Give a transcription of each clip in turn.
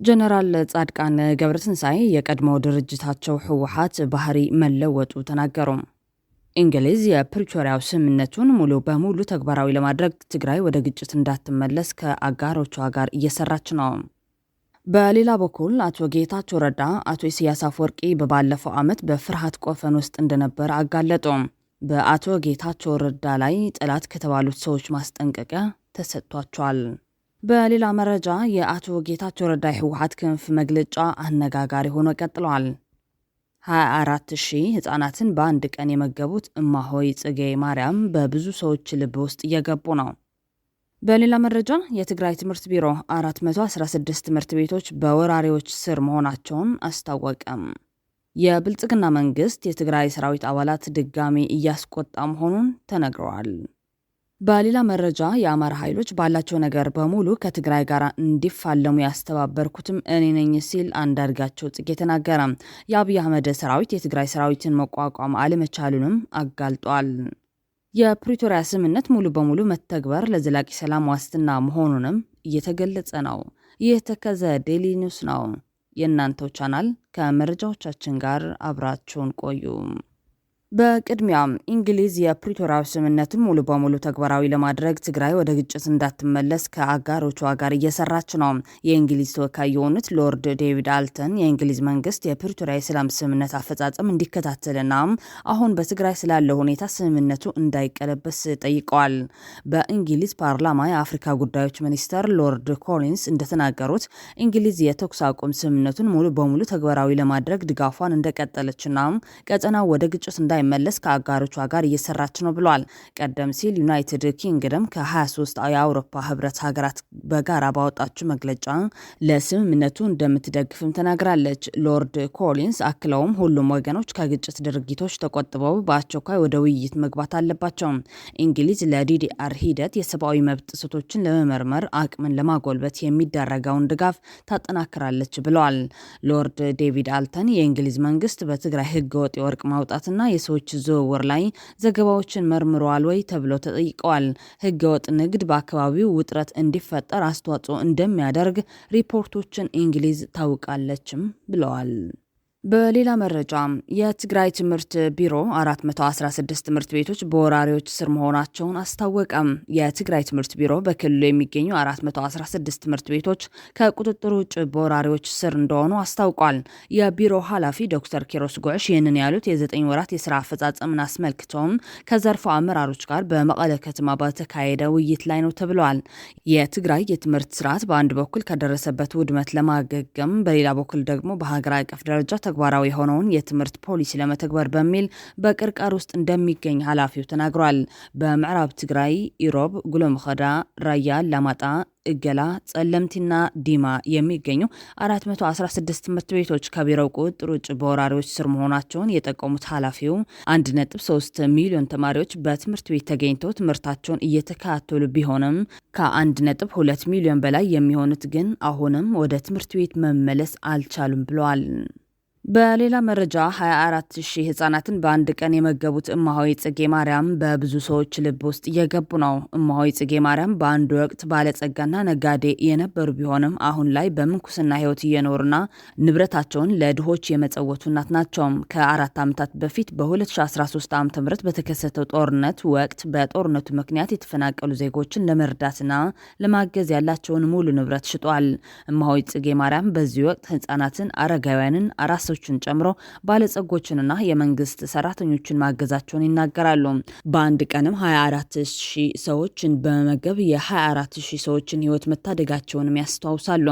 ጀነራል ጻድቃን ገብረትንሳኤ የቀድሞ ድርጅታቸው ህወሓት ባህሪ መለወጡ ተናገሩ። እንግሊዝ የፕሪቶሪያው ስምምነቱን ሙሉ በሙሉ ተግባራዊ ለማድረግ ትግራይ ወደ ግጭት እንዳትመለስ ከአጋሮቿ ጋር እየሰራች ነው። በሌላ በኩል አቶ ጌታቸው ረዳ አቶ ኢሳያስ አፈወርቂ በባለፈው ዓመት በፍርሃት ቆፈን ውስጥ እንደነበር አጋለጡ። በአቶ ጌታቸው ረዳ ላይ ጠላት ከተባሉት ሰዎች ማስጠንቀቂያ ተሰጥቷቸዋል። በሌላ መረጃ የአቶ ጌታቸው ረዳ ህወሓት ክንፍ መግለጫ አነጋጋሪ ሆኖ ቀጥሏል። 24,000 ህጻናትን በአንድ ቀን የመገቡት እማሆይ ጽጌ ማርያም በብዙ ሰዎች ልብ ውስጥ እየገቡ ነው። በሌላ መረጃ የትግራይ ትምህርት ቢሮ 416 ትምህርት ቤቶች በወራሪዎች ስር መሆናቸውን አስታወቀም። የብልጽግና መንግስት የትግራይ ሰራዊት አባላት ድጋሚ እያስቆጣ መሆኑን ተነግረዋል። በሌላ መረጃ የአማራ ኃይሎች ባላቸው ነገር በሙሉ ከትግራይ ጋር እንዲፋለሙ ያስተባበርኩትም እኔ ነኝ ሲል አንዳርጋቸው ጽጌ ተናገረ። የአብይ አህመድ ሰራዊት የትግራይ ሰራዊትን መቋቋም አለመቻሉንም አጋልጧል። የፕሪቶሪያ ስምምነት ሙሉ በሙሉ መተግበር ለዘላቂ ሰላም ዋስትና መሆኑንም እየተገለጸ ነው። ይህ ተከዘ ዴሊ ኒውስ ነው። የእናንተው ቻናል ከመረጃዎቻችን ጋር አብራችሁን ቆዩ። በቅድሚያም እንግሊዝ የፕሪቶሪያው ስምምነትን ሙሉ በሙሉ ተግባራዊ ለማድረግ ትግራይ ወደ ግጭት እንዳትመለስ ከአጋሮቿ ጋር እየሰራች ነው። የእንግሊዝ ተወካይ የሆኑት ሎርድ ዴቪድ አልተን የእንግሊዝ መንግስት የፕሪቶሪያ የሰላም ስምምነት አፈጻጸም እንዲከታተልና አሁን በትግራይ ስላለው ሁኔታ ስምምነቱ እንዳይቀለበስ ጠይቀዋል። በእንግሊዝ ፓርላማ የአፍሪካ ጉዳዮች ሚኒስተር ሎርድ ኮሊንስ እንደተናገሩት እንግሊዝ የተኩስ አቁም ስምምነቱን ሙሉ በሙሉ ተግባራዊ ለማድረግ ድጋፏን እንደቀጠለችና ቀጠናው ወደ ግጭት መለስ ከአጋሮቿ ጋር እየሰራች ነው ብሏል። ቀደም ሲል ዩናይትድ ኪንግደም ከ23 የአውሮፓ ህብረት ሀገራት በጋራ ባወጣችው መግለጫ ለስምምነቱ እንደምትደግፍም ተናግራለች። ሎርድ ኮሊንስ አክለውም ሁሉም ወገኖች ከግጭት ድርጊቶች ተቆጥበው በአስቸኳይ ወደ ውይይት መግባት አለባቸው። እንግሊዝ ለዲዲአር ሂደት የሰብአዊ መብት ጥሰቶችን ለመመርመር አቅምን ለማጎልበት የሚደረገውን ድጋፍ ታጠናክራለች ብለዋል። ሎርድ ዴቪድ አልተን የእንግሊዝ መንግስት በትግራይ ህገወጥ የወርቅ ማውጣትና የሰዎች ዝውውር ላይ ዘገባዎችን መርምረዋል ወይ ተብለው ተጠይቀዋል። ህገወጥ ንግድ በአካባቢው ውጥረት እንዲፈጠር አስተዋጽኦ እንደሚያደርግ ሪፖርቶችን እንግሊዝ ታውቃለችም ብለዋል። በሌላ መረጃ የትግራይ ትምህርት ቢሮ 416 ትምህርት ቤቶች በወራሪዎች ስር መሆናቸውን አስታወቀም። የትግራይ ትምህርት ቢሮ በክልሉ የሚገኙ 416 ትምህርት ቤቶች ከቁጥጥር ውጭ በወራሪዎች ስር እንደሆኑ አስታውቋል። የቢሮ ኃላፊ ዶክተር ኪሮስ ጉዕሽ ይህንን ያሉት የ9 ወራት የስራ አፈጻጸምን አስመልክተውም ከዘርፉ አመራሮች ጋር በመቀለ ከተማ በተካሄደ ውይይት ላይ ነው ተብለዋል። የትግራይ የትምህርት ስርዓት በአንድ በኩል ከደረሰበት ውድመት ለማገገም፣ በሌላ በኩል ደግሞ በሀገር አቀፍ ደረጃ ተግባራዊ የሆነውን የትምህርት ፖሊሲ ለመተግበር በሚል በቅርቃር ውስጥ እንደሚገኝ ኃላፊው ተናግሯል። በምዕራብ ትግራይ ኢሮብ፣ ጉሎምኸዳ፣ ራያ፣ ላማጣ፣ እገላ፣ ጸለምቲና ዲማ የሚገኙ 416 ትምህርት ቤቶች ከቢሮው ቁጥጥር ውጭ በወራሪዎች ስር መሆናቸውን የጠቀሙት ኃላፊው 1.3 ሚሊዮን ተማሪዎች በትምህርት ቤት ተገኝተው ትምህርታቸውን እየተከታተሉ ቢሆንም ከ1.2 ሚሊዮን በላይ የሚሆኑት ግን አሁንም ወደ ትምህርት ቤት መመለስ አልቻሉም ብለዋል። በሌላ መረጃ 24,000 ህጻናትን በአንድ ቀን የመገቡት እማሆይ ጽጌ ማርያም በብዙ ሰዎች ልብ ውስጥ እየገቡ ነው። እማሆይ ጽጌ ማርያም በአንድ ወቅት ባለጸጋና ነጋዴ የነበሩ ቢሆንም አሁን ላይ በምንኩስና ህይወት እየኖሩና ንብረታቸውን ለድሆች የመጸወቱ እናት ናቸው። ከ4 ዓመታት በፊት በ2013 ዓ.ም በተከሰተው ጦርነት ወቅት በጦርነቱ ምክንያት የተፈናቀሉ ዜጎችን ለመርዳትና ለማገዝ ያላቸውን ሙሉ ንብረት ሽጧል። እማሆይ ጽጌ ማርያም በዚህ ወቅት ህጻናትን፣ አረጋውያንን፣ አራሶችን ጨምሮ ባለጸጎችንና የመንግስት ሰራተኞችን ማገዛቸውን ይናገራሉ። በአንድ ቀንም 24,000 ሰዎችን በመመገብ የ24,000 ሰዎችን ህይወት መታደጋቸውንም ያስታውሳሉ።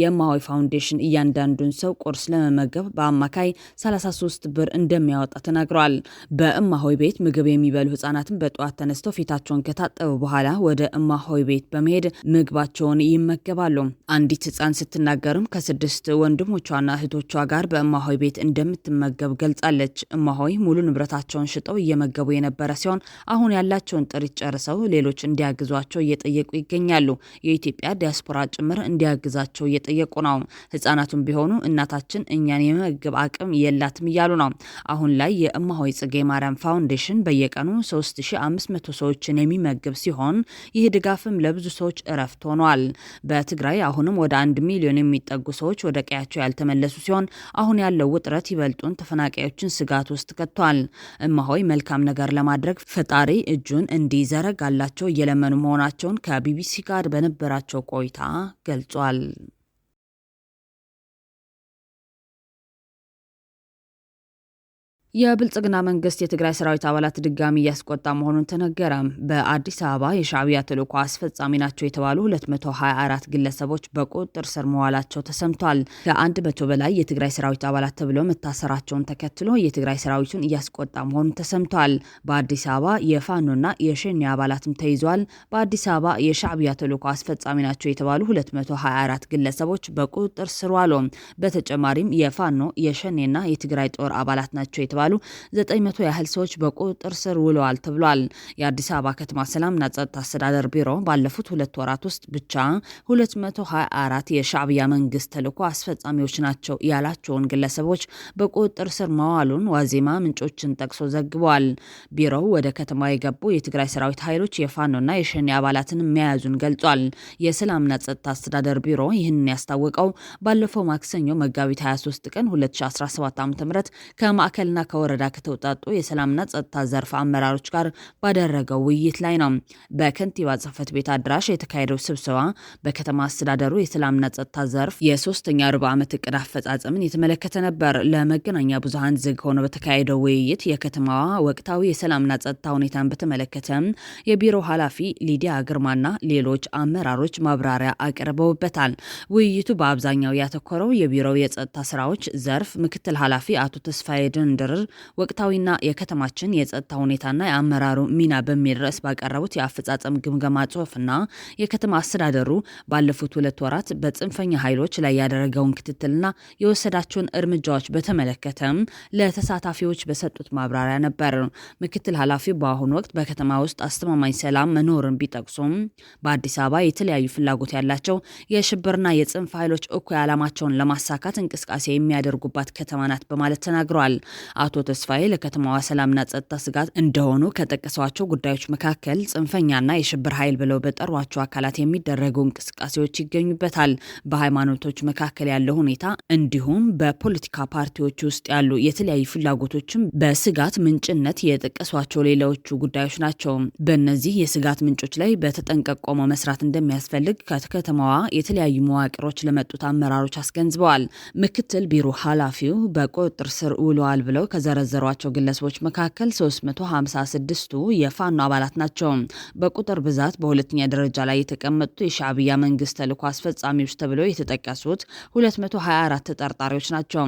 የእማሆይ ፋውንዴሽን እያንዳንዱን ሰው ቁርስ ለመመገብ በአማካይ 33 ብር እንደሚያወጣ ተናግረዋል። በእማሆይ ቤት ምግብ የሚበሉ ህጻናትን በጠዋት ተነስተው ፊታቸውን ከታጠቡ በኋላ ወደ እማሆይ ቤት በመሄድ ምግባቸውን ይመገባሉ። አንዲት ህጻን ስትናገርም ከ6 ወንድሞቿና እህቶቿ ጋር በእማሆይ በእማሆይ ቤት እንደምትመገብ ገልጻለች። እማሆይ ሙሉ ንብረታቸውን ሽጠው እየመገቡ የነበረ ሲሆን አሁን ያላቸውን ጥሪት ጨርሰው ሌሎች እንዲያግዟቸው እየጠየቁ ይገኛሉ። የኢትዮጵያ ዲያስፖራ ጭምር እንዲያግዛቸው እየጠየቁ ነው። ህጻናቱም ቢሆኑ እናታችን እኛን የመመገብ አቅም የላትም እያሉ ነው። አሁን ላይ የእማሆይ ጽጌ ማርያም ፋውንዴሽን በየቀኑ 3500 ሰዎችን የሚመግብ ሲሆን ይህ ድጋፍም ለብዙ ሰዎች እረፍት ሆኗል። በትግራይ አሁንም ወደ 1 ሚሊዮን የሚጠጉ ሰዎች ወደ ቀያቸው ያልተመለሱ ሲሆን አሁን ያለው ውጥረት ይበልጡን ተፈናቃዮችን ስጋት ውስጥ ከቷል። እማሆይ መልካም ነገር ለማድረግ ፈጣሪ እጁን እንዲዘረጋላቸው እየለመኑ መሆናቸውን ከቢቢሲ ጋር በነበራቸው ቆይታ ገልጿል። የብልጽግና መንግስት የትግራይ ሰራዊት አባላት ድጋሚ እያስቆጣ መሆኑን ተነገረ። በአዲስ አበባ የሻዕቢያ ተልዕኮ አስፈጻሚ ናቸው የተባሉ 224 ግለሰቦች በቁጥጥር ስር መዋላቸው ተሰምቷል። ከ100 በላይ የትግራይ ሰራዊት አባላት ተብለው መታሰራቸውን ተከትሎ የትግራይ ሰራዊቱን እያስቆጣ መሆኑን ተሰምቷል። በአዲስ አበባ የፋኖና የሸኔ አባላትም ተይዟል። በአዲስ አበባ የሻዕቢያ ተልዕኮ አስፈጻሚ ናቸው የተባሉ 224 ግለሰቦች በቁጥጥር ስር ዋሉ። በተጨማሪም የፋኖ የሸኔና የትግራይ ጦር አባላት ናቸው የተባሉ 900 ያህል ሰዎች በቁጥጥር ስር ውለዋል ተብሏል። የአዲስ አበባ ከተማ ሰላምና ጸጥታ አስተዳደር ቢሮ ባለፉት 2 ወራት ውስጥ ብቻ 224 የሻዕቢያ መንግስት ተልዕኮ አስፈጻሚዎች ናቸው ያላቸውን ግለሰቦች በቁጥጥር ስር መዋሉን ዋዜማ ምንጮችን ጠቅሶ ዘግቧል። ቢሮው ወደ ከተማ የገቡ የትግራይ ሰራዊት ኃይሎች የፋኖና የሸኔ አባላትን መያዙን ገልጿል። የሰላምና ጸጥታ አስተዳደር ቢሮ ይህንን ያስታወቀው ባለፈው ማክሰኞ መጋቢት 23 ቀን 2017 ዓ.ም ከማዕከልና ከወረዳ ከተውጣጡ የሰላምና ጸጥታ ዘርፍ አመራሮች ጋር ባደረገው ውይይት ላይ ነው። በከንቲባ ጽሕፈት ቤት አዳራሽ የተካሄደው ስብሰባ በከተማ አስተዳደሩ የሰላምና ጸጥታ ዘርፍ የሶስተኛ ሩብ ዓመት እቅድ አፈጻጸምን የተመለከተ ነበር። ለመገናኛ ብዙሃን ዝግ ሆኖ በተካሄደው ውይይት የከተማዋ ወቅታዊ የሰላምና ጸጥታ ሁኔታን በተመለከተ የቢሮ ኃላፊ ሊዲያ ግርማና ሌሎች አመራሮች ማብራሪያ አቅርበውበታል። ውይይቱ በአብዛኛው ያተኮረው የቢሮው የጸጥታ ስራዎች ዘርፍ ምክትል ኃላፊ አቶ ተስፋዬ ድንድር ወቅታዊና የከተማችን የጸጥታ ሁኔታና የአመራሩ ሚና በሚል ርዕስ ባቀረቡት የአፈጻጸም ግምገማ ጽሑፍና የከተማ አስተዳደሩ ባለፉት 2 ወራት በጽንፈኛ ኃይሎች ላይ ያደረገውን ክትትልና የወሰዳቸውን እርምጃዎች በተመለከተ ለተሳታፊዎች በሰጡት ማብራሪያ ነበር። ምክትል ኃላፊው በአሁኑ ወቅት በከተማ ውስጥ አስተማማኝ ሰላም መኖርን ቢጠቅሱም በአዲስ አበባ የተለያዩ ፍላጎት ያላቸው የሽብርና የጽንፍ ኃይሎች እኩይ ዓላማቸውን ለማሳካት እንቅስቃሴ የሚያደርጉባት ከተማ ናት በማለት ተናግረዋል። አቶ ተስፋዬ ለከተማዋ ሰላምና ጸጥታ ስጋት እንደሆኑ ከጠቀሷቸው ጉዳዮች መካከል ጽንፈኛና የሽብር ኃይል ብለው በጠሯቸው አካላት የሚደረጉ እንቅስቃሴዎች ይገኙበታል። በሃይማኖቶች መካከል ያለው ሁኔታ እንዲሁም በፖለቲካ ፓርቲዎች ውስጥ ያሉ የተለያዩ ፍላጎቶችም በስጋት ምንጭነት የጠቀሷቸው ሌሎቹ ጉዳዮች ናቸው። በእነዚህ የስጋት ምንጮች ላይ በተጠንቀቅ ቆሞ መስራት እንደሚያስፈልግ ከከተማዋ የተለያዩ መዋቅሮች ለመጡት አመራሮች አስገንዝበዋል። ምክትል ቢሮ ኃላፊው በቁጥጥር ስር ውለዋል ብለው ከዘረዘሯቸው ግለሰቦች መካከል 356ቱ የፋኖ አባላት ናቸው። በቁጥር ብዛት በሁለተኛ ደረጃ ላይ የተቀመጡት የሻዕቢያ መንግስት ተልዕኮ አስፈጻሚዎች ተብለው የተጠቀሱት 224 ተጠርጣሪዎች ናቸው።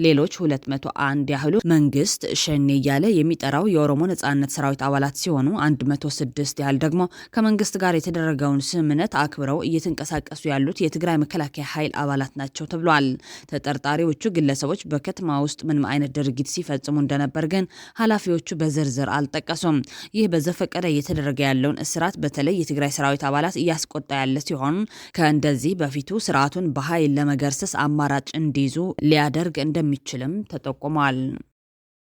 ሌሎች 201 ያህሉ መንግስት ሸኔ እያለ የሚጠራው የኦሮሞ ነጻነት ሰራዊት አባላት ሲሆኑ 106 ያህል ደግሞ ከመንግስት ጋር የተደረገውን ስምምነት አክብረው እየተንቀሳቀሱ ያሉት የትግራይ መከላከያ ኃይል አባላት ናቸው ተብሏል። ተጠርጣሪዎቹ ግለሰቦች በከተማ ውስጥ ምንም አይነት ድርጊት ሲፈጽሙ እንደነበር ግን ኃላፊዎቹ በዝርዝር አልጠቀሱም። ይህ በዘፈቀደ እየተደረገ ያለውን እስራት በተለይ የትግራይ ሰራዊት አባላት እያስቆጣ ያለ ሲሆን ከእንደዚህ በፊቱ ስርዓቱን በኃይል ለመገርሰስ አማራጭ እንዲይዙ ሊያደርግ እንደሚችልም ተጠቁሟል።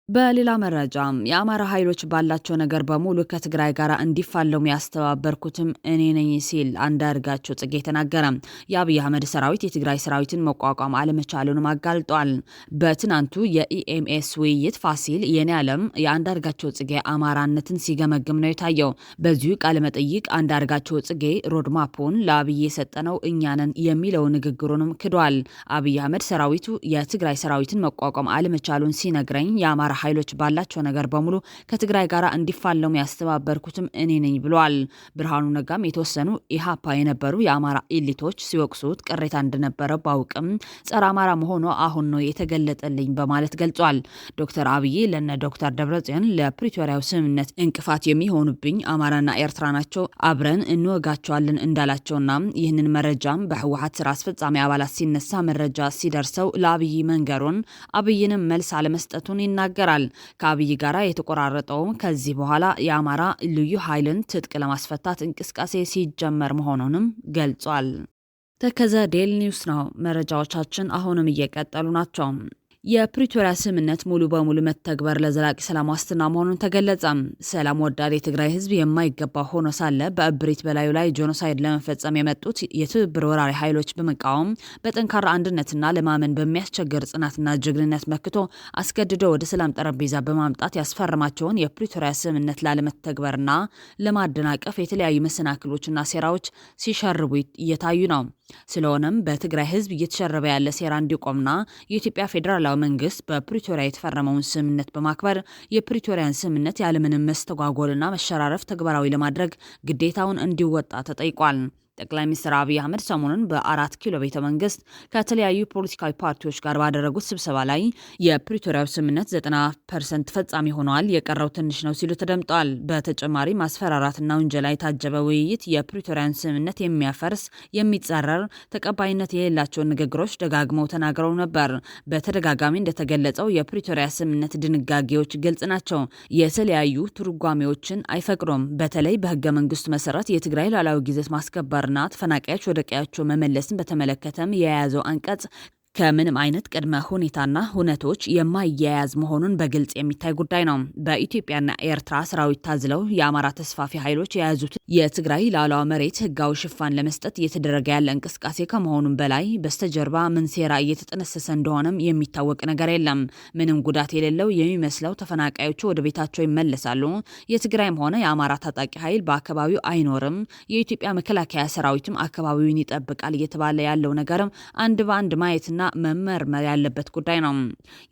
በሌላ መረጃ የአማራ ኃይሎች ባላቸው ነገር በሙሉ ከትግራይ ጋር እንዲፋለሙ ያስተባበርኩትም እኔ ነኝ ሲል አንዳርጋቸው ጽጌ ተናገረ። የአብይ አህመድ ሰራዊት የትግራይ ሰራዊትን መቋቋም አለመቻሉንም አጋልጧል። በትናንቱ የኢኤምኤስ ውይይት ፋሲል የኔ ዓለም የአንዳርጋቸው ጽጌ አማራነትን ሲገመግም ነው የታየው። በዚሁ ቃለ መጠይቅ አንዳርጋቸው ጽጌ ሮድማፑን ለአብይ የሰጠነው እኛንን የሚለው ንግግሩንም ክዷል። አብይ አህመድ ሰራዊቱ የትግራይ ሰራዊትን መቋቋም አለመቻሉን ሲነግረኝ የአማራ ኃይሎች ባላቸው ነገር በሙሉ ከትግራይ ጋር እንዲፋለሙ ያስተባበርኩትም እኔ ነኝ ብለዋል። ብርሃኑ ነጋም የተወሰኑ ኢሃፓ የነበሩ የአማራ ኤሊቶች ሲወቅሱት ቅሬታ እንደነበረ ባውቅም ጸረ አማራ መሆኑ አሁን ነው የተገለጠልኝ በማለት ገልጿል። ዶክተር አብይ ለነ ዶክተር ደብረጽዮን ለፕሪቶሪያው ስምምነት እንቅፋት የሚሆኑብኝ አማራና ኤርትራ ናቸው፣ አብረን እንወጋቸዋለን እንዳላቸውና ይህንን መረጃም በህወሓት ስራ አስፈጻሚ አባላት ሲነሳ መረጃ ሲደርሰው ለአብይ መንገሩን አብይንም መልስ አለመስጠቱን ይናገራል። ከአብይ ጋር የተቆራረጠው ከዚህ በኋላ የአማራ ልዩ ኃይልን ትጥቅ ለማስፈታት እንቅስቃሴ ሲጀመር መሆኑንም ገልጿል። ተከዘ ዴይሊ ኒውስ ነው። መረጃዎቻችን አሁንም እየቀጠሉ ናቸው። የፕሪቶሪያ ስምምነት ሙሉ በሙሉ መተግበር ለዘላቂ ሰላም ዋስትና መሆኑን ተገለጸ። ሰላም ወዳድ የትግራይ ህዝብ የማይገባ ሆኖ ሳለ በእብሪት በላዩ ላይ ጄኖሳይድ ለመፈጸም የመጡት የትብብር ወራሪ ኃይሎች በመቃወም በጠንካራ አንድነትና ለማመን በሚያስቸግር ጽናትና ጀግንነት መክቶ አስገድዶ ወደ ሰላም ጠረጴዛ በማምጣት ያስፈረማቸውን የፕሪቶሪያ ስምምነት ላለመተግበርና ለማደናቀፍ የተለያዩ መሰናክሎችና ሴራዎች ሲሸርቡ እየታዩ ነው። ስለሆነም በትግራይ ህዝብ እየተሸረበ ያለ ሴራ እንዲቆምና የኢትዮጵያ ፌዴራላዊ መንግስት በፕሪቶሪያ የተፈረመውን ስምምነት በማክበር የፕሪቶሪያን ስምምነት ያለምንም መስተጓጎልና መሸራረፍ ተግባራዊ ለማድረግ ግዴታውን እንዲወጣ ተጠይቋል። ጠቅላይ ሚኒስትር አብይ አህመድ ሰሞኑን በ4 ኪሎ ቤተ መንግስት ከተለያዩ ፖለቲካዊ ፓርቲዎች ጋር ባደረጉት ስብሰባ ላይ የፕሪቶሪያው ስምምነት 90% ተፈጻሚ ሆኗል፣ የቀረው ትንሽ ነው ሲሉ ተደምጠዋል። በተጨማሪ ማስፈራራትና ውንጀላ የታጀበ ውይይት የፕሪቶሪያን ስምምነት የሚያፈርስ የሚጻረር ተቀባይነት የሌላቸውን ንግግሮች ደጋግመው ተናግረው ነበር። በተደጋጋሚ እንደተገለጸው የፕሪቶሪያ ስምምነት ድንጋጌዎች ግልጽ ናቸው፣ የተለያዩ ትርጓሜዎችን አይፈቅዱም። በተለይ በህገ መንግስቱ መሰረት የትግራይ ሉዓላዊ ግዛት ማስከበር ና ተፈናቃዮች ወደ ቀያቸው መመለስን በተመለከተም የያዘው አንቀጽ ከምንም አይነት ቅድመ ሁኔታና ሁነቶች የማያያዝ መሆኑን በግልጽ የሚታይ ጉዳይ ነው። በኢትዮጵያና ኤርትራ ሰራዊት ታዝለው የአማራ ተስፋፊ ኃይሎች የያዙት የትግራይ ሉዓላዊ መሬት ህጋዊ ሽፋን ለመስጠት እየተደረገ ያለ እንቅስቃሴ ከመሆኑም በላይ በስተጀርባ ምን ሴራ እየተጠነሰሰ እንደሆነም የሚታወቅ ነገር የለም። ምንም ጉዳት የሌለው የሚመስለው ተፈናቃዮቹ ወደ ቤታቸው ይመለሳሉ። የትግራይም ሆነ የአማራ ታጣቂ ኃይል በአካባቢው አይኖርም። የኢትዮጵያ መከላከያ ሰራዊትም አካባቢውን ይጠብቃል እየተባለ ያለው ነገርም አንድ በአንድ ማየትና መመርመር ያለበት ጉዳይ ነው።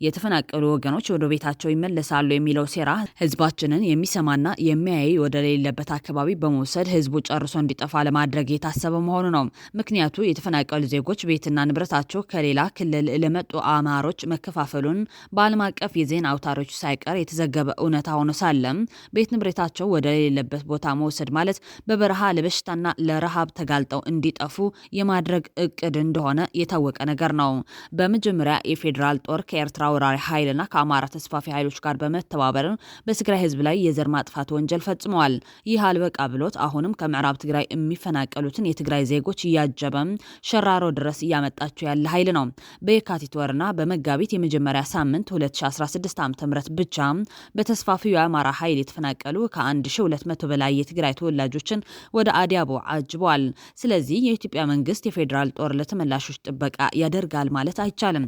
የተፈናቀሉ ወገኖች ወደ ቤታቸው ይመለሳሉ የሚለው ሴራ ህዝባችንን የሚሰማና የሚያይ ወደ ሌለበት አካባቢ በመውሰድ ህዝቡ ጨርሶ እንዲጠፋ ለማድረግ የታሰበ መሆኑ ነው። ምክንያቱ የተፈናቀሉ ዜጎች ቤትና ንብረታቸው ከሌላ ክልል ለመጡ አማሮች መከፋፈሉን በዓለም አቀፍ የዜና አውታሮች ሳይቀር የተዘገበ እውነታ ሆኖ ሳለም ቤት ንብረታቸው ወደ ሌለበት ቦታ መውሰድ ማለት በበረሃ ለበሽታና ለረሃብ ተጋልጠው እንዲጠፉ የማድረግ እቅድ እንደሆነ የታወቀ ነገር ነው። በመጀመሪያ የፌዴራል ጦር ከኤርትራ ወራሪ ኃይልና ከአማራ ተስፋፊ ኃይሎች ጋር በመተባበር በትግራይ ህዝብ ላይ የዘር ማጥፋት ወንጀል ፈጽመዋል። ይህ አልበቃ ብሎት አሁንም ከምዕራብ ትግራይ የሚፈናቀሉትን የትግራይ ዜጎች እያጀበም ሸራሮ ድረስ እያመጣቸው ያለ ኃይል ነው። በየካቲት ወርና በመጋቢት የመጀመሪያ ሳምንት 2016 ዓ.ም ብቻ በተስፋፊው የአማራ ኃይል የተፈናቀሉ ከ1200 በላይ የትግራይ ተወላጆችን ወደ አዲያቦ አጅበዋል። ስለዚህ የኢትዮጵያ መንግስት የፌዴራል ጦር ለተመላሾች ጥበቃ ያደርጋል ማለት አይቻልም።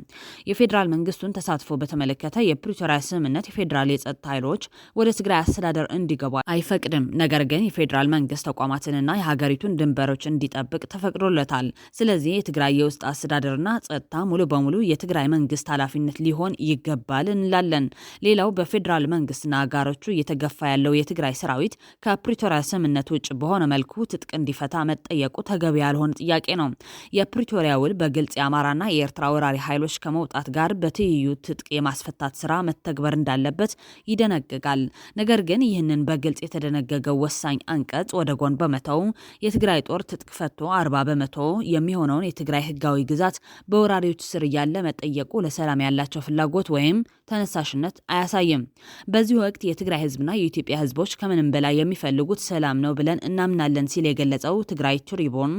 የፌዴራል መንግስቱን ተሳትፎ በተመለከተ የፕሪቶሪያ ስምምነት የፌዴራል የጸጥታ ኃይሎች ወደ ትግራይ አስተዳደር እንዲገቡ አይፈቅድም። ነገር ግን የፌዴራል መንግስት ተቋማትንና የሀገሪቱን ድንበሮች እንዲጠብቅ ተፈቅዶለታል። ስለዚህ የትግራይ የውስጥ አስተዳደርና ጸጥታ ሙሉ በሙሉ የትግራይ መንግስት ኃላፊነት ሊሆን ይገባል እንላለን። ሌላው በፌዴራል መንግስትና አጋሮቹ እየተገፋ ያለው የትግራይ ሰራዊት ከፕሪቶሪያ ስምምነት ውጭ በሆነ መልኩ ትጥቅ እንዲፈታ መጠየቁ ተገቢ ያልሆነ ጥያቄ ነው። የፕሪቶሪያ ውል በግልጽ የአማራና የኤርትራ ወራሪ ኃይሎች ከመውጣት ጋር በትይዩ ትጥቅ የማስፈታት ስራ መተግበር እንዳለበት ይደነግጋል። ነገር ግን ይህንን በግልጽ የተደነገገው ወሳኝ አንቀጽ ወደ ጎን በመተው የትግራይ ጦር ትጥቅ ፈቶ 40% የሚሆነውን የትግራይ ህጋዊ ግዛት በወራሪዎች ስር እያለ መጠየቁ ለሰላም ያላቸው ፍላጎት ወይም ተነሳሽነት አያሳይም። በዚህ ወቅት የትግራይ ህዝብና የኢትዮጵያ ህዝቦች ከምንም በላይ የሚፈልጉት ሰላም ነው ብለን እናምናለን ሲል የገለጸው ትግራይ ትሪቡን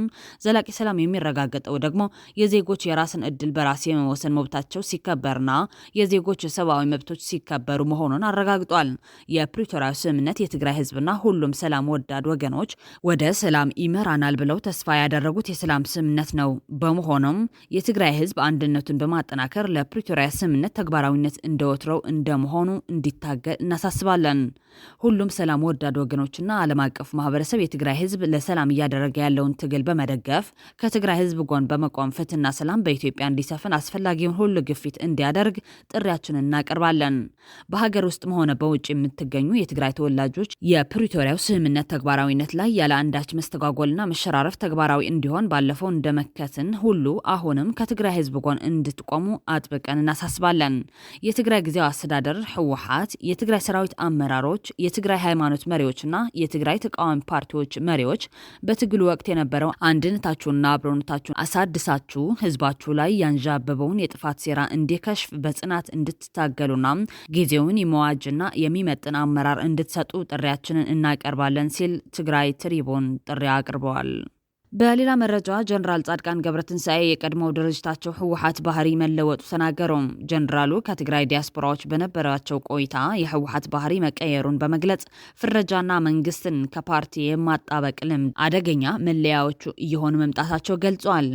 ዘላቂ ሰላም የሚረጋገጠው ደግሞ የዜጎች የራስን እድል በራስ የመወሰን መብታቸው ሲከበርና የዜጎች ሰብአዊ መብቶች ሲከበሩ መሆኑን አረጋግጧል። የፕሪቶሪያ ስምምነት የትግራይ ህዝብና ሁሉም ሰላም ወዳድ ወገኖች ወደ ሰላም ይመራናል ብለው ተስፋ ያደረጉት የሰላም ስምምነት ነው። በመሆኑም የትግራይ ህዝብ አንድነቱን በማጠናከር ለፕሪቶሪያ ስምምነት ተግባራዊነት እንደወትረው እንደመሆኑ እንዲታገል እናሳስባለን። ሁሉም ሰላም ወዳድ ወገኖችና ዓለም አቀፍ ማህበረሰብ የትግራይ ህዝብ ለሰላም እያደረገ ያለውን ትግል በመደገፍ ከትግራይ ህዝብ ጎን በመቆም ፍትህና ሰላም በኢትዮጵያ እንዲሰፍን አስፈላጊውን ሁሉ ግፊት እንዲያደርግ ጥሪያችንን እናቀርባለን። በሀገር ውስጥም ሆነ በውጭ የምትገኙ የትግራይ ተወላጆች የፕሪቶሪያው ስምምነት ተግባራዊነት ላይ ያለ አንዳች መስተጓጎልና መሸራረፍ ተግባራዊ እንዲሆን ባለፈው እንደመከትን ሁሉ አሁንም ከትግራይ ህዝብ ጎን እንድትቆሙ አጥብቀን እናሳስባለን። የትግራይ ጊዜያዊ አስተዳደር ህወሓት፣ የትግራይ ሰራዊት አመራሮች፣ የትግራይ ሃይማኖት መሪዎችና የትግራይ ተቃዋሚ ፓርቲዎች መሪዎች በትግሉ ወቅት የነበረው አንድነታችሁንና አብሮነታችሁን አሳድሳችሁ ህዝባችሁ ላይ ያንዣበበውን የጥፋት ሴራ እንዲከሽፍ በጽናት እንድትታገሉና ጊዜውን የሚዋጅና የሚመጥን አመራር እንድትሰጡ ጥሪያችንን እናቀርባለን ሲል ትግራይ ትሪቡን ጥሪ አቅርበዋል። በሌላ መረጃ ጀነራል ጻድቃን ገብረትንሳኤ የቀድሞው ድርጅታቸው ህወሓት ባህሪ መለወጡ ተናገሩ። ጀነራሉ ከትግራይ ዲያስፖራዎች በነበራቸው ቆይታ የህወሓት ባህሪ መቀየሩን በመግለጽ ፍረጃና መንግስትን ከፓርቲ የማጣበቅ ልምድ አደገኛ መለያዎቹ እየሆኑ መምጣታቸው ገልጿል።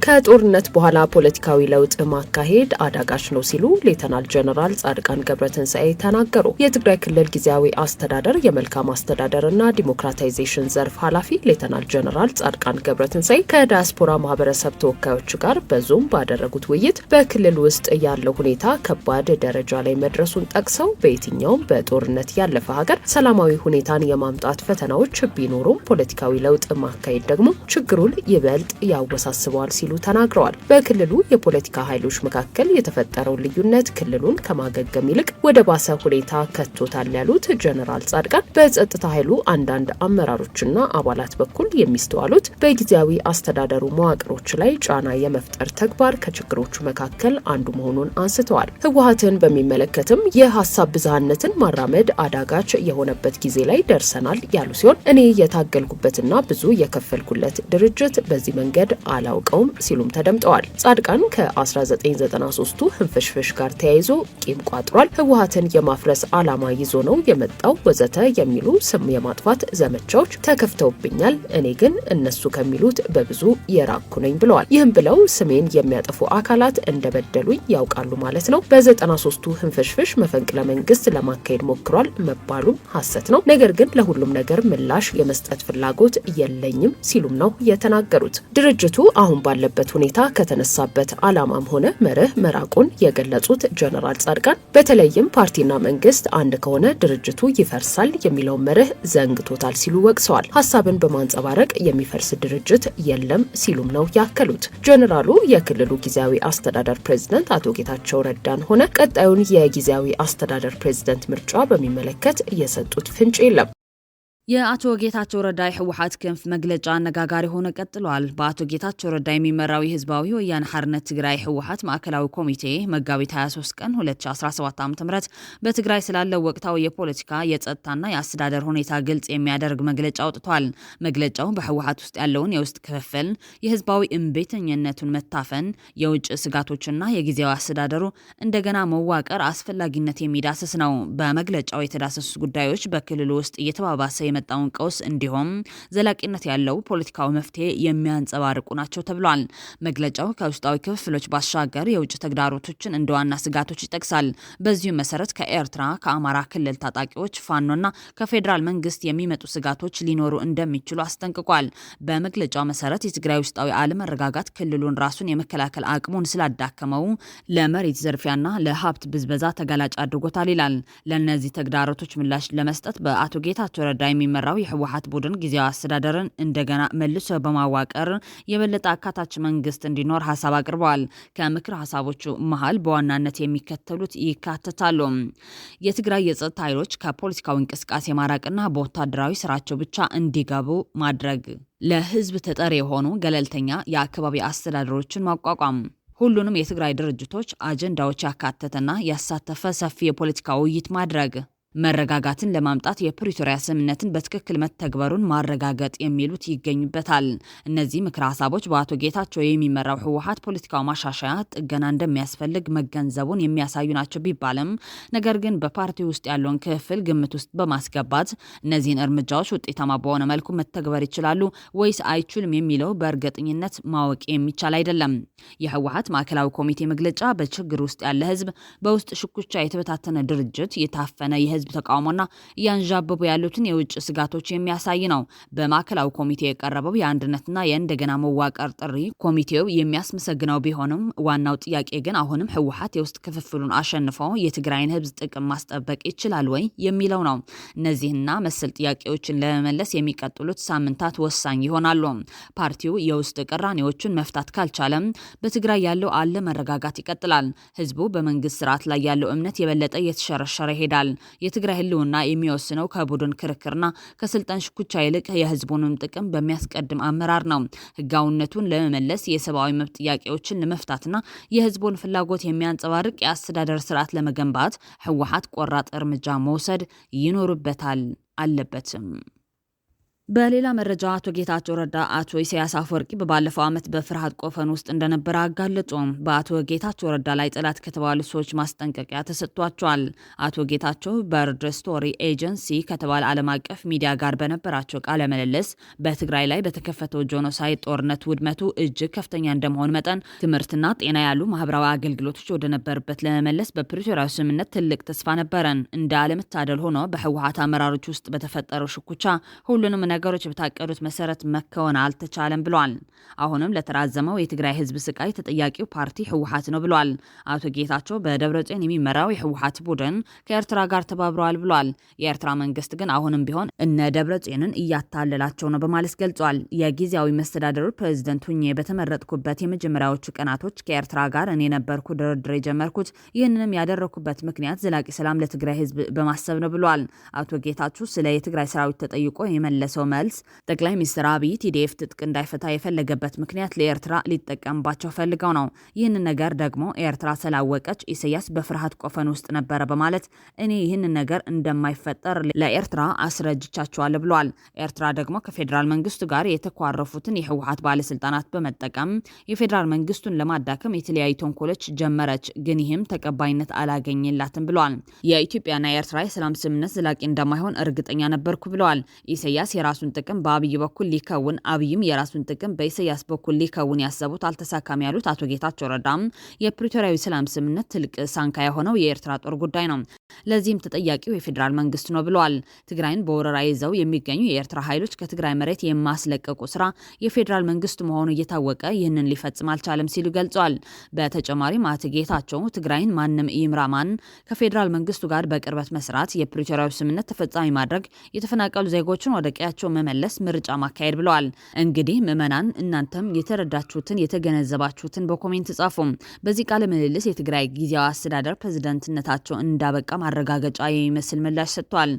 ከጦርነት በኋላ ፖለቲካዊ ለውጥ ማካሄድ አዳጋች ነው ሲሉ ሌተናል ጀነራል ጻድቃን ገብረትንሳኤ ተናገሩ። የትግራይ ክልል ጊዜያዊ አስተዳደር የመልካም አስተዳደርና ዲሞክራታይዜሽን ዘርፍ ኃላፊ ሌተናል ጀነራል ጻድቃን ገብረትንሳኤ ከዲያስፖራ ማህበረሰብ ተወካዮች ጋር በዙም ባደረጉት ውይይት በክልል ውስጥ ያለው ሁኔታ ከባድ ደረጃ ላይ መድረሱን ጠቅሰው በየትኛውም በጦርነት ያለፈ ሀገር ሰላማዊ ሁኔታን የማምጣት ፈተናዎች ቢኖሩም ፖለቲካዊ ለውጥ ማካሄድ ደግሞ ችግሩን ይበልጥ ያወሳስበዋል ሲሉ ተናግረዋል። በክልሉ የፖለቲካ ኃይሎች መካከል የተፈጠረው ልዩነት ክልሉን ከማገገም ይልቅ ወደ ባሰ ሁኔታ ከቶታል ያሉት ጀነራል ጻድቃን በጸጥታ ኃይሉ አንዳንድ አመራሮችና አባላት በኩል የሚስተዋሉት በጊዜያዊ አስተዳደሩ መዋቅሮች ላይ ጫና የመፍጠር ተግባር ከችግሮቹ መካከል አንዱ መሆኑን አንስተዋል። ህወሓትን በሚመለከትም የሀሳብ ብዝሃነትን ማራመድ አዳጋች የሆነበት ጊዜ ላይ ደርሰናል ያሉ ሲሆን እኔ የታገልኩበትና ብዙ የከፈልኩለት ድርጅት በዚህ መንገድ አላውቀውም ሲሉም ተደምጠዋል። ጻድቃን ከ1993ቱ ህንፍሽፍሽ ጋር ተያይዞ ቂም ቋጥሯል፣ ህወሓትን የማፍረስ ዓላማ ይዞ ነው የመጣው ወዘተ የሚሉ ስም የማጥፋት ዘመቻዎች ተከፍተውብኛል። እኔ ግን እነሱ ከሚሉት በብዙ የራኩ ነኝ ብለዋል። ይህም ብለው ስሜን የሚያጠፉ አካላት እንደበደሉኝ ያውቃሉ ማለት ነው። በ93ቱ ህንፍሽፍሽ መፈንቅለ መንግስት ለማካሄድ ሞክሯል መባሉም ሐሰት ነው። ነገር ግን ለሁሉም ነገር ምላሽ የመስጠት ፍላጎት የለኝም ሲሉም ነው የተናገሩት። ድርጅቱ አሁን ባለበት ሁኔታ ከተነሳበት ዓላማም ሆነ መርህ መራቁን የገለጹት ጀነራል ጻድቃን በተለይም ፓርቲና መንግስት አንድ ከሆነ ድርጅቱ ይፈርሳል የሚለው መርህ ዘንግቶታል ሲሉ ወቅሰዋል። ሐሳብን በማንጸባረቅ የሚፈርስ ድርጅት የለም ሲሉም ነው ያከሉት። ጀነራሉ የክልሉ ጊዜያዊ አስተዳደር ፕሬዝዳንት አቶ ጌታቸው ረዳን ሆነ ቀጣዩን የጊዜያዊ አስተዳደር ፕሬዝዳንት ምርጫ በሚመለከት የሰጡት ፍንጭ የለም። የአቶ ጌታቸው ረዳ የህወሓት ክንፍ መግለጫ አነጋጋሪ ሆነ ቀጥሏል። በአቶ ጌታቸው ረዳ የሚመራው የህዝባዊ ወያነ ሓርነት ትግራይ ህወሓት ማዕከላዊ ኮሚቴ መጋቢት 23 ቀን 2017 ዓ.ም በትግራይ ስላለው ወቅታዊ የፖለቲካ የጸጥታና የአስተዳደር ሁኔታ ግልጽ የሚያደርግ መግለጫ አውጥቷል። መግለጫው በህወሓት ውስጥ ያለውን የውስጥ ክፍፍል፣ የህዝባዊ እምቢተኝነቱን መታፈን፣ የውጭ ስጋቶችና የጊዜያዊ አስተዳደሩ እንደገና መዋቀር አስፈላጊነት የሚዳስስ ነው። በመግለጫው የተዳሰሱት ጉዳዮች በክልሉ ውስጥ እየተባባሰ የመጣውን ቀውስ እንዲሁም ዘላቂነት ያለው ፖለቲካዊ መፍትሄ የሚያንጸባርቁ ናቸው ተብሏል። መግለጫው ከውስጣዊ ክፍፍሎች ባሻገር የውጭ ተግዳሮቶችን እንደ ዋና ስጋቶች ይጠቅሳል። በዚሁ መሰረት ከኤርትራ፣ ከአማራ ክልል ታጣቂዎች፣ ፋኖና ከፌዴራል መንግስት የሚመጡ ስጋቶች ሊኖሩ እንደሚችሉ አስጠንቅቋል። በመግለጫው መሰረት የትግራይ ውስጣዊ አለመረጋጋት ክልሉን ራሱን የመከላከል አቅሙን ስላዳከመው ለመሬት ዘርፊያና ለሀብት ብዝበዛ ተጋላጭ አድርጎታል ይላል። ለእነዚህ ተግዳሮቶች ምላሽ ለመስጠት በአቶ ጌታቸው ረዳ የሚመራው የህወሓት ቡድን ጊዜያዊ አስተዳደርን እንደገና መልሶ በማዋቀር የበለጠ አካታች መንግስት እንዲኖር ሀሳብ አቅርበዋል። ከምክር ሀሳቦቹ መሃል በዋናነት የሚከተሉት ይካተታሉ። የትግራይ የጸጥታ ኃይሎች ከፖለቲካዊ እንቅስቃሴ ማራቅና በወታደራዊ ስራቸው ብቻ እንዲገቡ ማድረግ፣ ለህዝብ ተጠሪ የሆኑ ገለልተኛ የአካባቢ አስተዳደሮችን ማቋቋም፣ ሁሉንም የትግራይ ድርጅቶች አጀንዳዎች ያካተተና ያሳተፈ ሰፊ የፖለቲካ ውይይት ማድረግ፣ መረጋጋትን ለማምጣት የፕሪቶሪያ ስምምነትን በትክክል መተግበሩን ማረጋገጥ የሚሉት ይገኙበታል። እነዚህ ምክረ ሀሳቦች በአቶ ጌታቸው የሚመራው ህወሓት ፖለቲካዊ ማሻሻያ ጥገና እንደሚያስፈልግ መገንዘቡን የሚያሳዩ ናቸው ቢባልም ነገር ግን በፓርቲው ውስጥ ያለውን ክፍል ግምት ውስጥ በማስገባት እነዚህን እርምጃዎች ውጤታማ በሆነ መልኩ መተግበር ይችላሉ ወይስ አይችሉም የሚለው በእርግጠኝነት ማወቅ የሚቻል አይደለም። የህወሓት ማዕከላዊ ኮሚቴ መግለጫ በችግር ውስጥ ያለ ህዝብ፣ በውስጥ ሽኩቻ የተበታተነ ድርጅት፣ የታፈነ የህዝብ የህዝብ ተቃውሞና ያንዣበቡ ያሉትን የውጭ ስጋቶች የሚያሳይ ነው። በማዕከላዊ ኮሚቴ የቀረበው የአንድነትና የእንደገና መዋቀር ጥሪ ኮሚቴው የሚያስመሰግነው ቢሆንም ዋናው ጥያቄ ግን አሁንም ህወሓት የውስጥ ክፍፍሉን አሸንፈው የትግራይን ህዝብ ጥቅም ማስጠበቅ ይችላል ወይ የሚለው ነው። እነዚህና መሰል ጥያቄዎችን ለመመለስ የሚቀጥሉት ሳምንታት ወሳኝ ይሆናሉ። ፓርቲው የውስጥ ቅራኔዎችን መፍታት ካልቻለም በትግራይ ያለው አለመረጋጋት ይቀጥላል። ህዝቡ በመንግስት ስርዓት ላይ ያለው እምነት የበለጠ እየተሸረሸረ ይሄዳል። የትግራይ ህልውና የሚወስነው ከቡድን ክርክርና ከስልጣን ሽኩቻ ይልቅ የህዝቡንም ጥቅም በሚያስቀድም አመራር ነው። ህጋዊነቱን ለመመለስ የሰብአዊ መብት ጥያቄዎችን ለመፍታትና የህዝቡን ፍላጎት የሚያንጸባርቅ የአስተዳደር ስርዓት ለመገንባት ህወሓት ቆራጥ እርምጃ መውሰድ ይኖርበታል አለበትም። በሌላ መረጃ አቶ ጌታቸው ረዳ አቶ ኢሳያስ አፈወርቂ በባለፈው ዓመት በፍርሃት ቆፈን ውስጥ እንደነበረ አጋለጡ። በአቶ ጌታቸው ረዳ ላይ ጠላት ከተባሉ ሰዎች ማስጠንቀቂያ ተሰጥቷቸዋል። አቶ ጌታቸው በርድ ስቶሪ ኤጀንሲ ከተባለ ዓለም አቀፍ ሚዲያ ጋር በነበራቸው ቃለ ምልልስ በትግራይ ላይ በተከፈተው ጄኖሳይድ ጦርነት ውድመቱ እጅግ ከፍተኛ እንደመሆን መጠን ትምህርትና ጤና ያሉ ማህበራዊ አገልግሎቶች ወደ ነበሩበት ለመመለስ በፕሪቶሪያ ስምምነት ትልቅ ተስፋ ነበረን። እንደ አለመታደል ሆኖ በህወሓት አመራሮች ውስጥ በተፈጠረው ሽኩቻ ሁሉንም ነገሮች በታቀዱት መሰረት መከወን አልተቻለም ብሏል። አሁንም ለተራዘመው የትግራይ ህዝብ ስቃይ ተጠያቂው ፓርቲ ህወሓት ነው ብሏል። አቶ ጌታቸው በደብረጽዮን የሚመራው የህወሓት ቡድን ከኤርትራ ጋር ተባብረዋል ብሏል። የኤርትራ መንግስት ግን አሁንም ቢሆን እነ ደብረጽዮንን እያታለላቸው ነው በማለት ገልጿል። የጊዜያዊ መስተዳደሩ ፕሬዝዳንት ሁኜ በተመረጥኩበት የመጀመሪያዎቹ ቀናቶች ከኤርትራ ጋር እኔ ነበርኩ ድርድር የጀመርኩት። ይህንንም ያደረኩበት ምክንያት ዘላቂ ሰላም ለትግራይ ህዝብ በማሰብ ነው ብሏል። አቶ ጌታቸው ስለ የትግራይ ሰራዊት ተጠይቆ የመለሰው መልስ ጠቅላይ ሚኒስትር አብይ ቲዲኤፍ ትጥቅ እንዳይፈታ የፈለገበት ምክንያት ለኤርትራ ሊጠቀምባቸው ፈልገው ነው። ይህንን ነገር ደግሞ ኤርትራ ስላወቀች ኢሳያስ በፍርሃት ቆፈን ውስጥ ነበረ በማለት እኔ ይህንን ነገር እንደማይፈጠር ለኤርትራ አስረጅቻቸዋል ብሏል። ኤርትራ ደግሞ ከፌዴራል መንግስቱ ጋር የተኳረፉትን የህወሓት ባለስልጣናት በመጠቀም የፌዴራል መንግስቱን ለማዳከም የተለያዩ ተንኮሎች ጀመረች፣ ግን ይህም ተቀባይነት አላገኘላትም ብሏል። የኢትዮጵያና የኤርትራ የሰላም ስምምነት ዘላቂ እንደማይሆን እርግጠኛ ነበርኩ ብለዋል። ኢሳያስ የራሱን ጥቅም በአብይ በኩል ሊከውን አብይም የራሱን ጥቅም በኢሳያስ በኩል ሊከውን ያሰቡት አልተሳካም ያሉት አቶ ጌታቸው ረዳም የፕሪቶሪያዊ ሰላም ስምምነት ትልቅ ሳንካ የሆነው የኤርትራ ጦር ጉዳይ ነው፣ ለዚህም ተጠያቂው የፌዴራል መንግስት ነው ብለዋል። ትግራይን በወረራ ይዘው የሚገኙ የኤርትራ ኃይሎች ከትግራይ መሬት የማስለቀቁ ስራ የፌዴራል መንግስት መሆኑ እየታወቀ ይህንን ሊፈጽም አልቻለም ሲሉ ገልጸዋል። በተጨማሪም አቶ ጌታቸው ትግራይን ማንም ይምራ ማን ከፌዴራል መንግስቱ ጋር በቅርበት መስራት፣ የፕሪቶሪያዊ ስምምነት ተፈጻሚ ማድረግ፣ የተፈናቀሉ ዜጎችን ወደ ቀያቸው መመለስ፣ ምርጫ ማካሄድ ብለዋል። እንግዲህ ምዕመናን እናንተም የተረዳችሁትን የተገነዘባችሁትን በኮሜንት ጻፉ። በዚህ ቃለ ምልልስ የትግራይ ጊዜያዊ አስተዳደር ፕሬዝዳንትነታቸው እንዳበቃ ማረጋገጫ የሚመስል ምላሽ ሰጥቷል።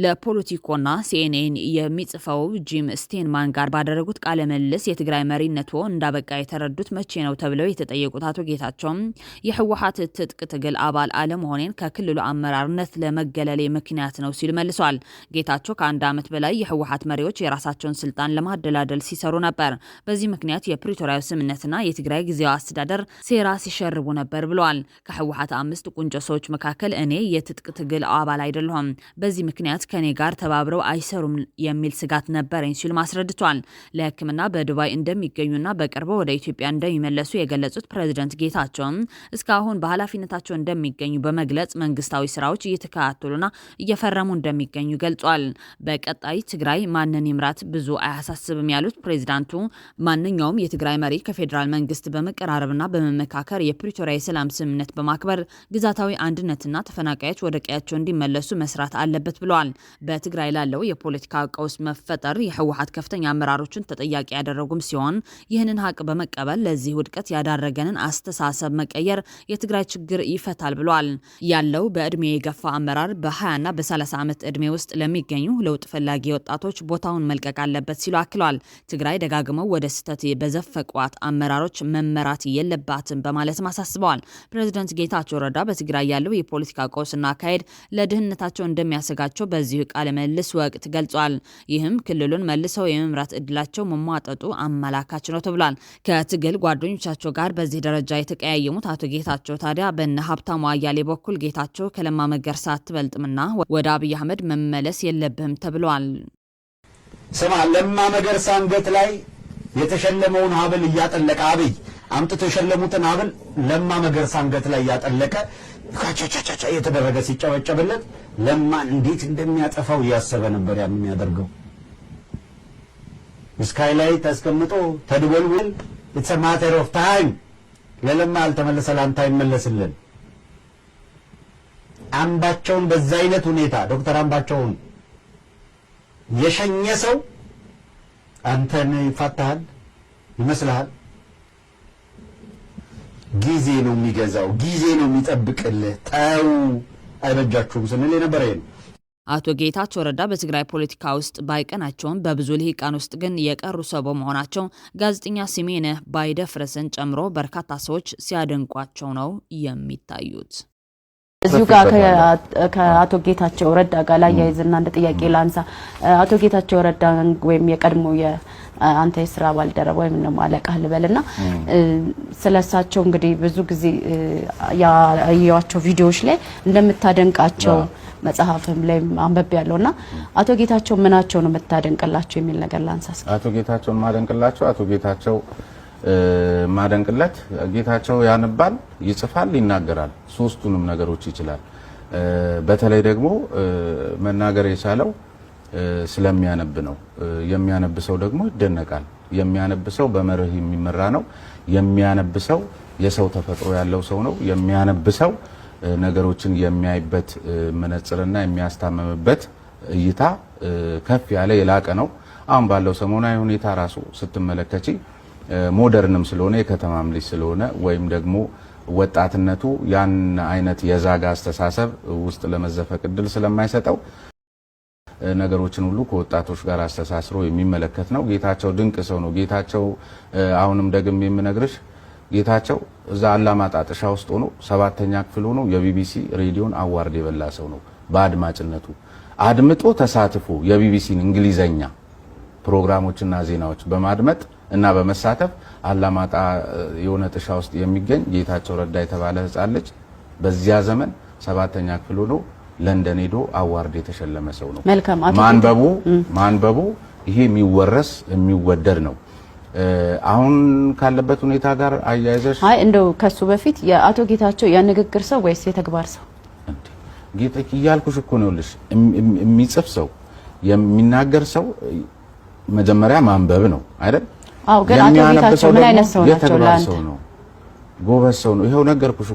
ለፖለቲኮና ሲኤንኤን የሚጽፈው ጂም ስቴንማን ጋር ባደረጉት ቃለ ምልልስ የትግራይ መሪነቱ እንዳበቃ የተረዱት መቼ ነው ተብለው የተጠየቁት አቶ ጌታቸው የህወሓት ትጥቅ ትግል አባል አለመሆኔን ከክልሉ አመራርነት ለመገለሌ ምክንያት ነው ሲሉ መልሷል። ጌታቸው ከአንድ ዓመት በላይ የህወሓት መሪዎች የራሳቸውን ስልጣን ለማደላደል ሲሰሩ ነበር። በዚህ ምክንያት የፕሪቶሪያው ስምምነትና የትግራይ ጊዜያዊ አስተዳደር ሴራ ሲሸርቡ ነበር ብለዋል። ከህወሓት 5 ቁንጮ ሰዎች መካከል እኔ የትጥቅ ትግል አባል አይደለሁም፣ በዚህ ምክንያት ከኔ ጋር ተባብረው አይሰሩም የሚል ስጋት ነበረኝ ሲሉ አስረድቷል። ለሕክምና በዱባይ እንደሚገኙና በቅርቡ ወደ ኢትዮጵያ እንደሚመለሱ የገለጹት ፕሬዝዳንት ጌታቸው እስካሁን በኃላፊነታቸው እንደሚገኙ በመግለጽ መንግስታዊ ስራዎች እየተከታተሉና እየፈረሙ እንደሚገኙ ገልጿል። በቀጣይ ትግራይ ማንን ይምራት ብዙ አያሳስብም ያሉት ፕሬዝዳንቱ ማንኛውም የትግራይ መሪ ከፌዴራል መንግስት በመቀራረብና በመመካከር የፕሪቶሪያ የሰላም ስምምነት በማክበር ግዛታዊ አንድነትና ተፈናቃዮች ወደ ቀያቸው እንዲመለሱ መስራት አለበት ብለዋል። በትግራይ ላለው የፖለቲካ ቀውስ መፈጠር የህወሓት ከፍተኛ አመራሮችን ተጠያቂ ያደረጉም ሲሆን ይህንን ሀቅ በመቀበል ለዚህ ውድቀት ያዳረገንን አስተሳሰብ መቀየር የትግራይ ችግር ይፈታል ብለዋል። ያለው በእድሜ የገፋ አመራር በ20ና በ30 ዓመት እድሜ ውስጥ ለሚገኙ ለውጥ ፈላጊ ወጣቶች ቦታውን መልቀቅ አለበት ሲሉ አክለዋል። ትግራይ ደጋግመው ወደ ስህተት በዘፈቋት አመራሮች መመራት የለባትም በማለትም አሳስበዋል። ፕሬዝዳንት ጌታቸው ረዳ በትግራይ ያለው የፖለቲካ ቀውስና አካሄድ ለድህነታቸው እንደሚያሰጋቸው በዚሁ ቃለ ምልልስ ወቅት ገልጿል። ይህም ክልሉን መልሰው የመምራት እድላቸው መሟጠጡ አመላካች ነው ተብሏል። ከትግል ጓደኞቻቸው ጋር በዚህ ደረጃ የተቀያየሙት አቶ ጌታቸው ታዲያ በነ ሀብታሙ አያሌ በኩል ጌታቸው ከለማ መገርሳ አትበልጥምና ወደ አብይ አህመድ መመለስ የለብህም ተብሏል። ስማ ለማ መገርሳ አንገት ላይ የተሸለመውን ሀብል እያጠለቀ አብይ አምጥቶ የሸለሙትን ሀብል ለማ መገርሳ አንገት ላይ እያጠለቀ ካቻቻቻ የተደረገ ሲጨበጨብለት ለማን እንዴት እንደሚያጠፋው ያሰበ ነበር የሚያደርገው። ስካይ ላይ ተስቀምጦ ተድበልብል it's a matter of time ለለማ አልተመለሰ ላንተ አይመለስልን። አምባቸውን በዛ አይነት ሁኔታ ዶክተር አምባቸውን የሸኘ ሰው አንተን ይፋታል ይመስልሃል? ጊዜ ነው የሚገዛው፣ ጊዜ ነው የሚጠብቅልህ። ተው አይበጃችሁም ስንል የነበረ ይሄ። አቶ ጌታቸው ረዳ በትግራይ ፖለቲካ ውስጥ ባይቀናቸውም በብዙ ልሂቃን ውስጥ ግን የቀሩ ሰው በመሆናቸው ጋዜጠኛ ስሜነህ ባይደፍረስን ጨምሮ በርካታ ሰዎች ሲያደንቋቸው ነው የሚታዩት። እዚሁ ጋር ከአቶ ጌታቸው ረዳ ጋር ላያይዝና እንደ ጥያቄ ላንሳ። አቶ ጌታቸው ረዳ ወይም የቀድሞ የአንተ የስራ ባልደረባ ወይም ነው አለቃህ ልበልና ስለሳቸው እንግዲህ ብዙ ጊዜ ያያቸው ቪዲዮዎች ላይ እንደምታደንቃቸው መጽሐፍም ላይ አንበብ ያለውና አቶ ጌታቸው ምናቸው ነው የምታደንቅላቸው የሚል ነገር ላንሳስ። አቶ ጌታቸውን ማደንቅላቸው አቶ ጌታቸው ማደንቅለት ጌታቸው ያነባል፣ ይጽፋል፣ ይናገራል። ሶስቱንም ነገሮች ይችላል። በተለይ ደግሞ መናገር የቻለው ስለሚያነብ ነው። የሚያነብ ሰው ደግሞ ይደነቃል። የሚያነብ ሰው በመርህ የሚመራ ነው። የሚያነብ ሰው የሰው ተፈጥሮ ያለው ሰው ነው። የሚያነብ ሰው ነገሮችን የሚያይበት መነጽርና የሚያስታምምበት እይታ ከፍ ያለ የላቀ ነው። አሁን ባለው ሰሞናዊ ሁኔታ ራሱ ስትመለከቺ ሞደርንም ስለሆነ የከተማም ልጅ ስለሆነ ወይም ደግሞ ወጣትነቱ ያን አይነት የዛጋ አስተሳሰብ ውስጥ ለመዘፈቅ እድል ስለማይሰጠው ነገሮችን ሁሉ ከወጣቶች ጋር አስተሳስሮ የሚመለከት ነው። ጌታቸው ድንቅ ሰው ነው። ጌታቸው አሁንም ደግም የምነግርሽ ጌታቸው እዛ አላማጣ ጥሻ ውስጥ ሆኖ 7ኛ ክፍል ሆኖ የቢቢሲ ሬዲዮን አዋርድ የበላ ሰው ነው። በአድማጭነቱ አድምጦ ተሳትፎ የቢቢሲን እንግሊዘኛ ፕሮግራሞችና ዜናዎች በማድመጥ እና በመሳተፍ አላማጣ የሆነ ጥሻ ውስጥ የሚገኝ ጌታቸው ረዳ የተባለ ህፃን ልጅ በዚያ ዘመን 7ኛ ክፍል ሆኖ ለንደን ሄዶ አዋርድ የተሸለመ ሰው ነው። ማንበቡ ይሄ የሚወረስ የሚወደድ ነው። አሁን ካለበት ሁኔታ ጋር አያይዘሽ እንደው ከሱ በፊት የአቶ ጌታቸው የንግግር ሰው ወይስ የተግባር ሰው? ጌታዬ ይያልኩሽ እኮ ነው ልሽ የሚጽፍ ሰው የሚናገር ሰው መጀመሪያ ማንበብ ነው አይደል? ግን አቶ ጌታቸው ምን አይነት ሰው ናቸው? የተግባር ሰው ነው። ጎበዝ ሰው ነው። ይሄው ነገርኩሽ።